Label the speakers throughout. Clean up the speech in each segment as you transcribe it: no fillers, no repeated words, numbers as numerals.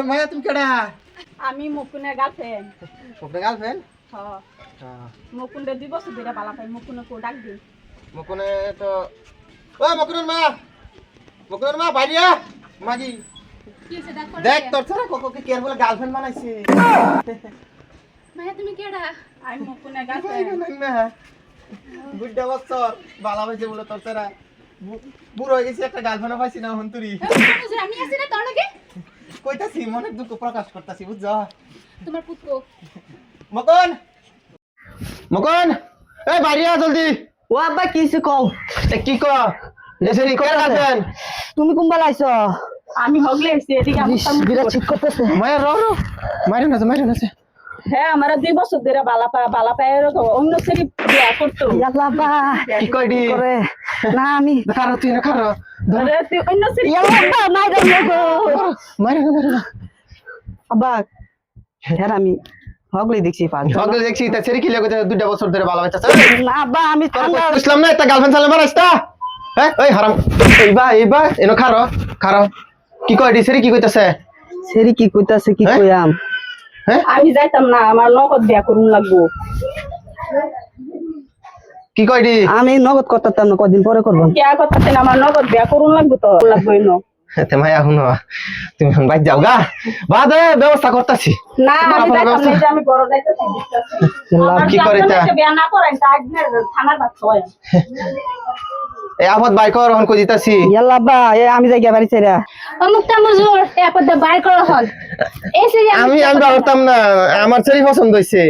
Speaker 1: মায়া তুমি কেডা?
Speaker 2: আমি মুকুনের গার্লফ্রেন্ড।
Speaker 1: মুকুনের গার্লফ্রেন্ড?
Speaker 2: হ্যাঁ।
Speaker 1: হ্যাঁ।
Speaker 2: মুকুনরে 2 বছর ধরে বালা পাই, মুকুনে কো ডাক দি।
Speaker 1: মুকুনে তো ও মুকুনের মা বাইরিয়া মাগি
Speaker 2: কি হইছে ডাক করে?
Speaker 1: দেখ তোর ছাড়া কোকোকে কেয়ার বলে গার্লফ্রেন্ড বানাইছে।
Speaker 2: মায়া তুমি কেডা? আমি মুকুনের গার্লফ্রেন্ড।
Speaker 1: বুড়া বছর বালা হইছে বলে তোর ছাড়া বুড়ো হয়ে গেছি একটা গার্লফ্রেন্ড পাইছি না হন্তুরি।
Speaker 2: আমি আছি না তোর লগে?
Speaker 1: কইতাছি মনের দুঃখ প্রকাশ করতাছি বুঝছ?
Speaker 2: তোমার পুতকো।
Speaker 1: মকন এই বাইরিয়া জলদি।
Speaker 3: ও আব্বা কিছু কও।
Speaker 1: কি ক দেশে নি কেয়ার গার্লফ্রেন্ড
Speaker 3: তুমি কোন বেলাইছো?
Speaker 2: আমি হগলে এসে এদিকে
Speaker 3: বিরা ঠিক করতেছে।
Speaker 1: মায়া মাইরে না
Speaker 2: হ্যাঁ আমার 2 বছর ধরে বালা পায় এরকম অন্য সেরি বিয়া করতো।
Speaker 3: ইয়াল্লা আব্বা
Speaker 1: কি কইডি
Speaker 3: করে না আমি
Speaker 1: খারো তুই না খারো
Speaker 2: ধরে তুই অন্য সেরি
Speaker 3: ইয়াল্লা আব্বা মাইরা লাগো
Speaker 1: মাইরে না
Speaker 3: আব্বা হ্যাঁ আমি হগলে দেখছি পাঁচ
Speaker 1: সকালে দেখছি তা সেরি কি লাগে 2 বছর ধরে ভালো হইতাছে।
Speaker 3: না আব্বা আমি ঠান্ডা
Speaker 1: ইসলাম না একটা গার্লফ্রেন্ড সালে মারাইস্তা হ্যাঁ ওই হারাম এইবা এনো খারো কি কইডি সেরি কি কইতাছে?
Speaker 3: সেরি কি কইতাছে কি কইয়াম?
Speaker 1: হ্যাঁ
Speaker 2: আমি যাইতাম না, আমার নগদ বিয়া করুন লাগবো।
Speaker 1: কি কইডি?
Speaker 3: আমি নগদ করতাম না, কদিন পরে করব।
Speaker 2: কে করতেছেন? আমার নগদ বিয়া করুন লাগবো তো লাগবোই না।
Speaker 1: তে মায়া হুনো তুমি বাইক যাও গা বাদে ব্যবস্থা করতাছি।
Speaker 2: না আমি যাইতাম না, এই যে আমি বড় যাইতাছি।
Speaker 1: কি করে তা
Speaker 2: বিয়া না করেন তা আজকে থানার বাচ্চা হয়।
Speaker 1: এই আফত বাইক রহন কই দিতাছি।
Speaker 3: ইয়াল্লা আব্বা আমি যাই গিয়া বাড়ি ছেড়া।
Speaker 2: অমুকটা মজুর এরপর দে বাইর করা হল। এই যে
Speaker 1: আমি ভাবতাম না আমার সেরি পছন্দ হইছে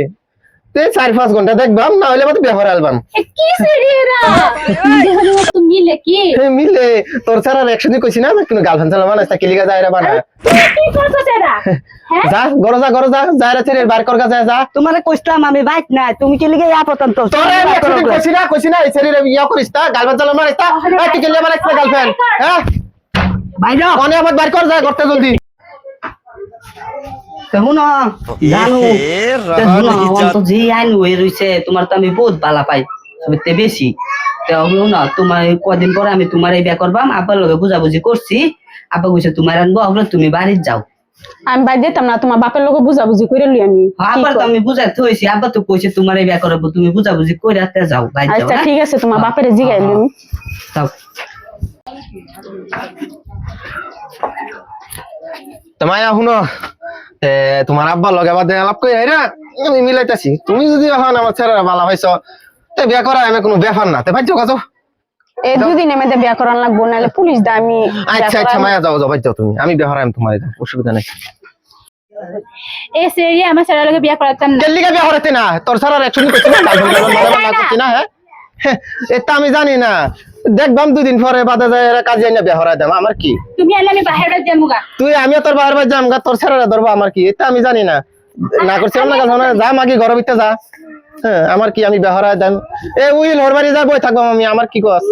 Speaker 1: তে 4-5 ঘন্টা দেখবাম না হইলে মত বিয়া করে আলবাম।
Speaker 2: কি সেরিরা তো মিলে কি
Speaker 1: মিলে তোর ছাড়া একসাথে কইছি না কোনো গার্লফ্রেন্ড চালা বানাইছ কি লিগা যায়রা বানা
Speaker 2: কি করছস এরা? হ্যাঁ
Speaker 1: যা গরো যা যায়রা ছেড়ে বার কর গা যা
Speaker 3: তোমারে কইছলাম আমি বাইক নাই, তুমি কি লিগে আপতন তো?
Speaker 1: তোরে আমি একসাথে কইছি না এই ছেড়ে ইয়া করিস তা গার্লফ্রেন্ড চালা মারাইছ তা কি লিগা বানাইছ গার্লফ্রেন্ড হ্যাঁ
Speaker 3: বাইরে
Speaker 1: কোনে আবার বার কর যা করতে জলদি।
Speaker 3: শুনো জানো তো যে আইন হয়ে রয়েছে তোমার তো আমি বহুত বালা পাই সবতে বেশি তো হলো না। তোমার কদিন পরে আমি তোমার এই বিয়া করবাম, আব্বার লগে বুঝাবুঝি করছি, আব্বা কইছে তোমার আনবো, ওগুলো তুমি বাড়ি যাও।
Speaker 2: আমি বাই দিতাম না, তোমার বাপের লোক বুঝাবুঝি করে লই আমি।
Speaker 3: আব্বার তো আমি বুঝাইতে হইছি, আব্বা তো কইছে তোমার এই বিয়া করবো, তুমি বুঝাবুঝি করে আতে যাও বাড়ি যাও।
Speaker 2: আচ্ছা ঠিক আছে, তোমার বাপের জিগাইলি আমি
Speaker 3: যাও।
Speaker 1: তোমায় শুনো তোমার আব্বার লগে বাদে আলাপ কই আইরা আমি মিলাইতাছি। তুমি যদি এখন আমার ছেড়ে ভালো হইছো তে বিয়া করা আমি কোনো ব্যাপার না তে ভাই যাও।
Speaker 2: এই 2 দিনের মধ্যে বিয়া করান লাগবো, নাহলে পুলিশ দা আমি।
Speaker 1: আচ্ছা মায়া যাও ভাই যাও তুমি, আমি বিয়া করাম তোমার অসুবিধা নাই।
Speaker 2: এই সেরিয়া আমার ছেলের লগে বিয়া করাতেন না।
Speaker 1: কেন লিগা বিয়া করাতে না? তোর ছাড়া একশো কইছি না গার্লফ্রেন্ড করছি না। হ্যাঁ এটা আমি জানি না, দেখবাম 2 দিন পরে বাদে যায় এরা কাজে আইনা বিয়া করাই দাম আমার কি?
Speaker 2: তুমি আইলে আমি বাইরে যামুগা।
Speaker 1: তুই আমি তোর বাইরে বাই যামগা, তোর ছাড়া ধরবো আমার কি? এটা আমি জানি না, না করছিলাম না গার্লফ্রেন্ড যা মাগি ঘরের ভিতরে যা। হ্যাঁ আমার কি, আমি বিয়া করাই দাম। এ উইল হরবারি যা বই থাকবাম আমি, আমার কি কস?